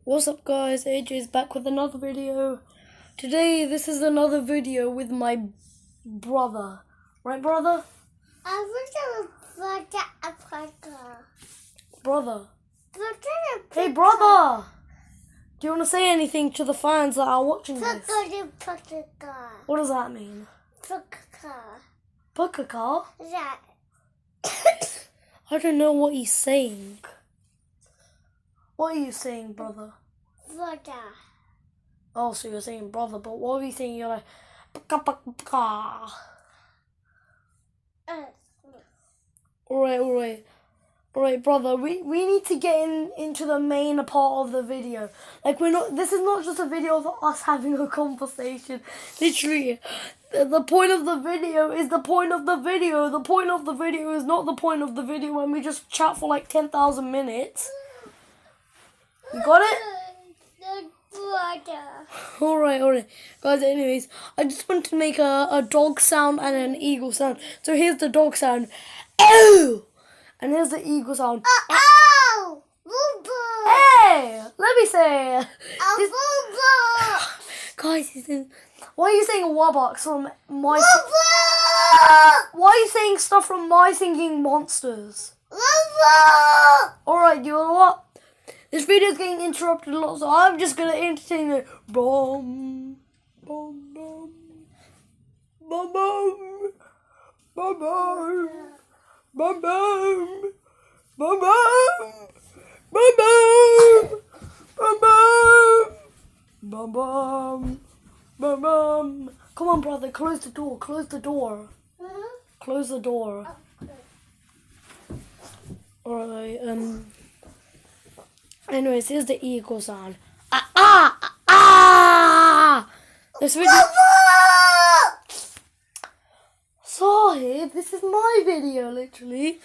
What's up guys, AJ is back with another video. Today this is another video with my brother. Right brother? Brother. Hey brother! Do you want to say anything to the fans that are watching this? What does that mean? Pukaka? Yeah. I don't know what he's saying. What are you saying, brother? Brother. Oh, so you're saying brother, but what are you saying? You're like, pukka. Alright, brother. We need to get into the main part of the video. Like this is not just a video of us having a conversation. Literally, the point of the video is the point of the video. The point of the video is not the point of the video when we just chat for like 10,000 minutes. You got it? Alright. Guys, anyways, I just want to make a dog sound and an eagle sound. So here's the dog sound. Ew! And here's the eagle sound. Oh! Hey! Let me say. Guys, why are you saying Warbucks from my... Why are you saying stuff from My Singing Monsters? Alright, you know what? This video is getting interrupted a lot, so I'm just gonna entertain it. Boom, boom, boom, boom, boom, boom, boom, boom, boom, boom, boom, boom, boom, boom, boom. Come on, brother, close the door. Close the door. Close the door. Alright, anyways, here's the eagle sound. This video. Sorry, this is my video, literally.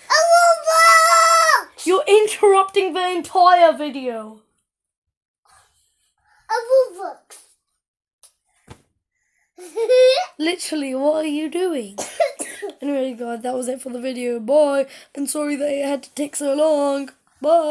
You're interrupting the entire video. Literally, what are you doing? Anyway, guys, that was it for the video. Bye. And sorry that it had to take so long. Bye.